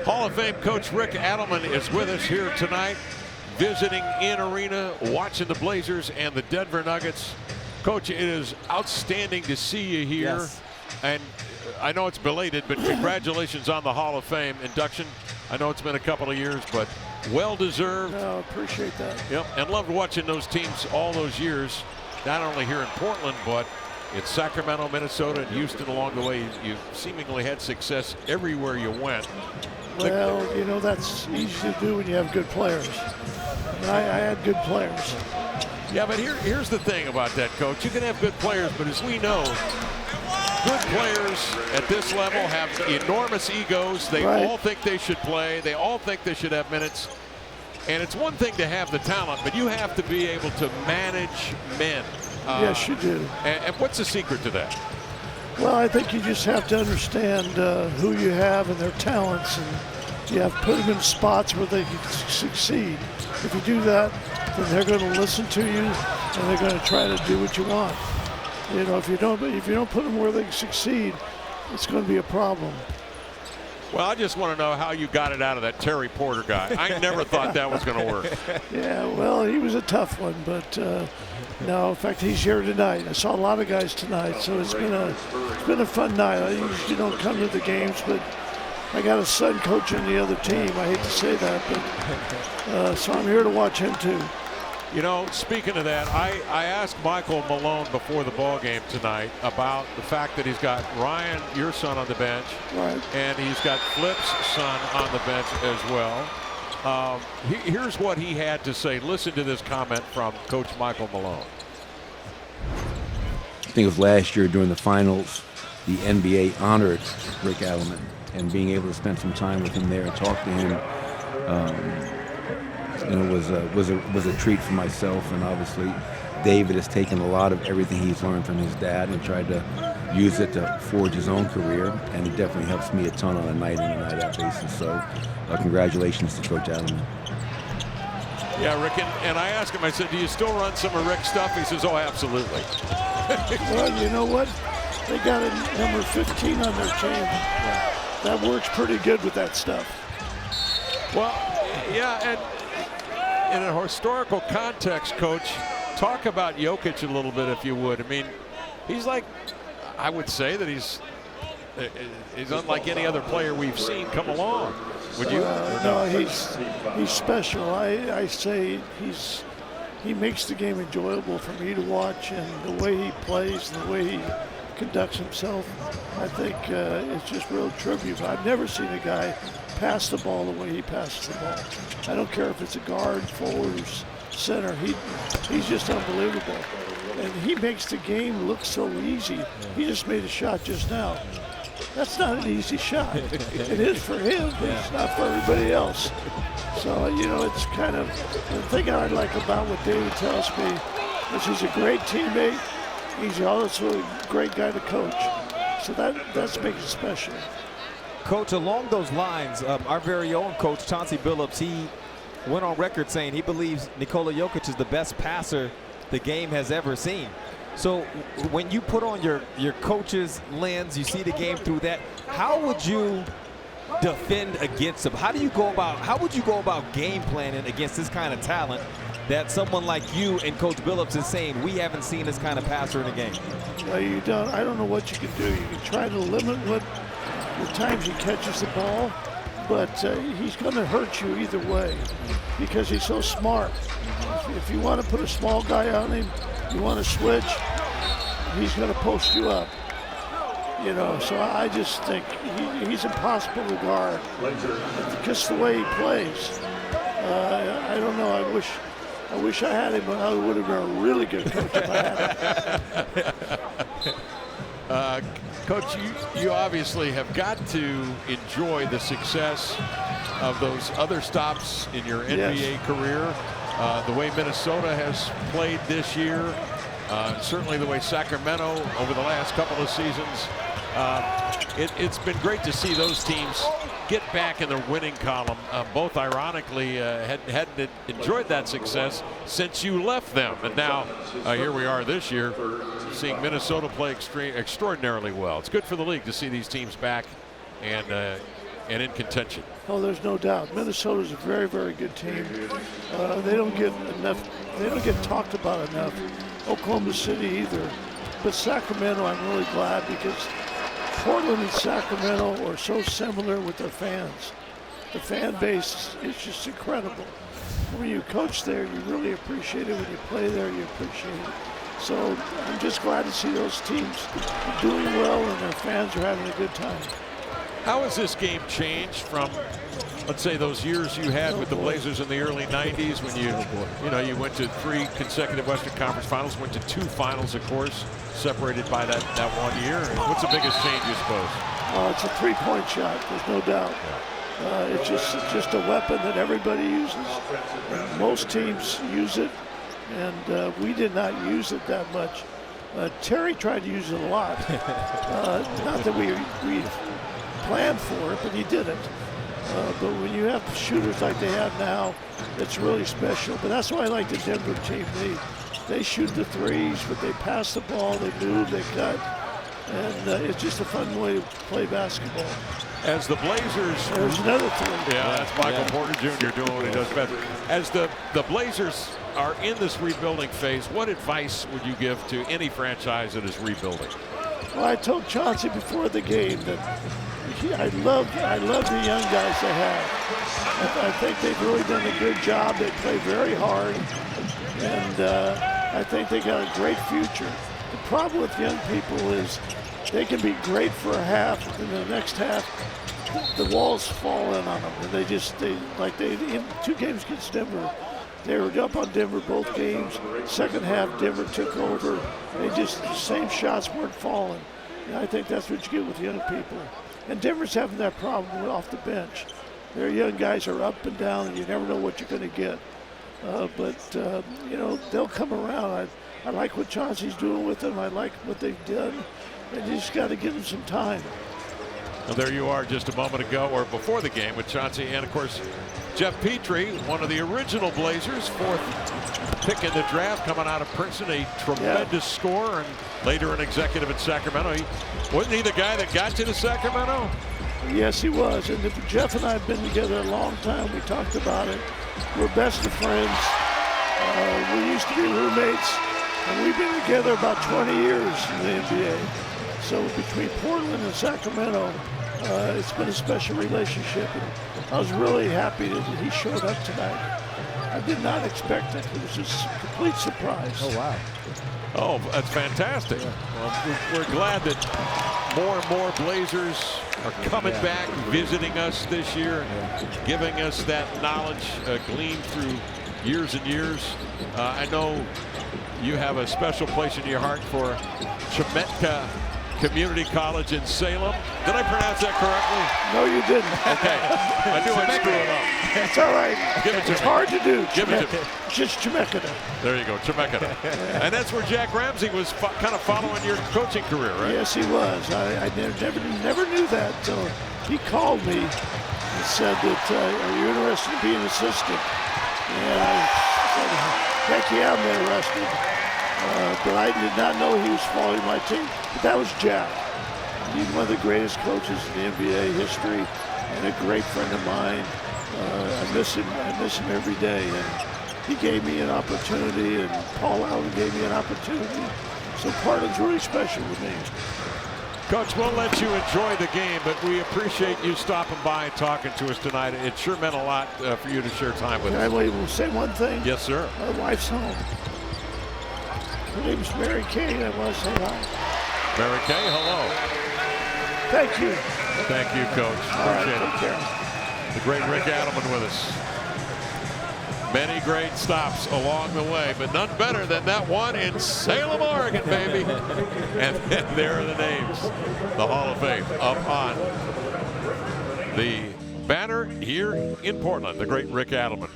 Hall of Fame coach Rick Adelman is with us here tonight, visiting in arena, watching the Blazers and the Denver Nuggets. Coach, it is outstanding to see you here. Yes. And I know it's belated, but congratulations on the Hall of Fame induction. I know it's been a couple of years, but well deserved. No, appreciate that. Yep, and loved watching those teams all those years, not only here in Portland, but in Sacramento, Minnesota, and Houston along the way. You seemingly had success everywhere you went. Well, you know, that's easy to do when you have good players. And I had good players. Yeah, but here's the thing about that, Coach. You can have good players, but as we know, good players at this level have enormous egos. They all think they should play. They all think they should have minutes. And it's one thing to have the talent, but you have to be able to manage men. Yes, you do. And what's the secret to that? Well, I think you just have to understand who you have and their talents, and you have to put them in spots where they can succeed. If you do that, then they're going to listen to you, and they're going to try to do what you want. You know, if you don't put them where they can succeed, it's going to be a problem. Well, I just want to know how you got it out of that Terry Porter guy. I never thought that was going to work. Yeah, well, he was a tough one, but no, in fact, he's here tonight. I saw a lot of guys tonight, so it's been a fun night. I usually don't come to the games, but I got a son coaching the other team. I hate to say that, but so I'm here to watch him too. You know, speaking of that, I asked Michael Malone before the ball game tonight about the fact that he's got Ryan, your son, on the bench, and he's got Flip's son on the bench as well. Here's what he had to say. Listen to this comment from Coach Michael Malone. I think it was last year during the finals, the NBA honored Rick Adelman, and being able to spend some time with him there and talk to him. And it was a treat for myself, and obviously David has taken a lot of everything he's learned from his dad and tried to use it to forge his own career, and it definitely helps me a ton on a night in and night out basis. So congratulations to Coach Adelman. Yeah, Rick, and I asked him, I said, do you still run some of Rick's stuff? He says, oh, absolutely. Well, you know what? They got a number 15 on their chain. That works pretty good with that stuff. Well, yeah, and in a historical context, Coach, talk about Jokic a little bit, if you would. I mean, he's like, I would say that he's unlike any other player we've seen come along. Would you? No, he's special. I say he makes the game enjoyable for me to watch, and the way he plays and the way he conducts himself, I think it's just real tribute. I've never seen a guy pass the ball the way he passes the ball. I don't care if it's a guard, forward, or center. He's just unbelievable. And he makes the game look so easy. He just made a shot just now. That's not an easy shot. It is for him, but it's not for everybody else. So, you know, it's kind of the thing I like about what David tells me is he's a great teammate. He's also a great guy to coach. So that's makes it special. Coach, along those lines, our very own coach, Chauncey Billups, he went on record saying he believes Nikola Jokic is the best passer the game has ever seen. So when you put on your coach's lens, you see the game through that, how would you defend against him? How would you go about game planning against this kind of talent that someone like you and Coach Billups is saying we haven't seen this kind of passer in the game? Well, I don't know what you can do. You can try to limit the times he catches the ball, but he's going to hurt you either way because he's so smart. If you want to put a small guy on him, you want to switch, he's going to post you up. You know, so I just think he's impossible to guard. Just the way he plays. I don't know. I wish I had him. I would have been a really good coach if I had him. Coach, you obviously have got to enjoy the success of those other stops in your NBA career. The way Minnesota has played this year, certainly the way Sacramento over the last couple of seasons. It's been great to see those teams get back in the winning column. Both ironically hadn't enjoyed that success since you left them, and now here we are this year seeing Minnesota play extraordinarily well. It's good for the league to see these teams back, and and in contention. Oh, there's no doubt. Minnesota's a very, very good team. They don't get enough. They don't get talked about enough. Oklahoma City either. But Sacramento, I'm really glad because Portland and Sacramento are so similar with their fans. The fan base is just incredible. When you coach there, you really appreciate it. When you play there, you appreciate it. So I'm just glad to see those teams doing well and their fans are having a good time. How has this game changed from, let's say, those years you had with the Blazers in the early 90s when you went to 3 consecutive Western Conference Finals, went to 2 finals, of course, separated by that 1 year. What's the biggest change, you suppose? It's a three-point shot, there's no doubt. It's just a weapon that everybody uses. And most teams use it, and we did not use it that much. Terry tried to use it a lot. Not that we planned for it, but he did it. But when you have shooters like they have now, it's really special. But that's why I like the Denver team. They shoot the threes, but they pass the ball, they move, they cut. And it's just a fun way to play basketball. As the Blazers... There's another three. Yeah, that's Michael Porter Jr. doing what he does best. As the Blazers are in this rebuilding phase, what advice would you give to any franchise that is rebuilding? Well, I told Chauncey before the game that I love the young guys they have. I think they've really done a good job. They play very hard, and I think they got a great future. The problem with young people is they can be great for a half, and the next half, the walls fall in on them, and they in 2 games against Denver. They were up on Denver both games. Second half, Denver took over. The same shots weren't falling. And I think that's what you get with young people. And Denver's having that problem off the bench. Their young guys are up and down, and you never know what you're going to get. But they'll come around. I like what Chauncey's doing with them. I like what they've done. And you just got to give them some time. Well, there you are just a moment ago, or before the game, with Chauncey and, of course, Jeff Petrie, one of the original Blazers, 4th pick in the draft, coming out of Princeton, a tremendous scorer, and later an executive at Sacramento. Wasn't he the guy that got you to Sacramento? Yes, he was. And Jeff and I have been together a long time. We talked about it. We're best of friends. We used to be roommates, and we've been together about 20 years in the NBA. So between Portland and Sacramento, it's been a special relationship. And I was really happy that he showed up tonight. I did not expect it. It was just a complete surprise. Oh, wow. Oh, that's fantastic. Well, we're glad that more and more Blazers are coming back, visiting us this year, giving us that knowledge gleaned through years and years. I know you have a special place in your heart for Chemeketa Community College in Salem. Did I pronounce that correctly? No, you didn't. Okay. I knew I'd screw it up. It's all right. Give it to it's me. hard to do. Give it to me. Just Chemeketa. There you go, Chemeketa. And that's where Jack Ramsey was kind of following your coaching career, right? Yes, he was. I never knew that until he called me and said that, are you interested in being an assistant? And I said, heck yeah, I'm interested. But I did not know he was following my team. But that was Jack. He's one of the greatest coaches in the NBA history and a great friend of mine. I miss him every day. And he gave me an opportunity, and Paul Allen gave me an opportunity. So Portland's really special to me. Coach, we'll let you enjoy the game, but we appreciate you stopping by and talking to us tonight. It sure meant a lot for you to share time with us. Can I say one thing? Yes, sir. My wife's home. Her name's Mary Kay. I want to say hi. Mary Kay, hello. Thank you. Thank you, Coach. Appreciate Take care. it. The great Rick Adelman with us. Many great stops along the way, but none better than that one in Salem, Oregon, baby. And there are the names. The Hall of Fame up on the banner here in Portland. The great Rick Adelman.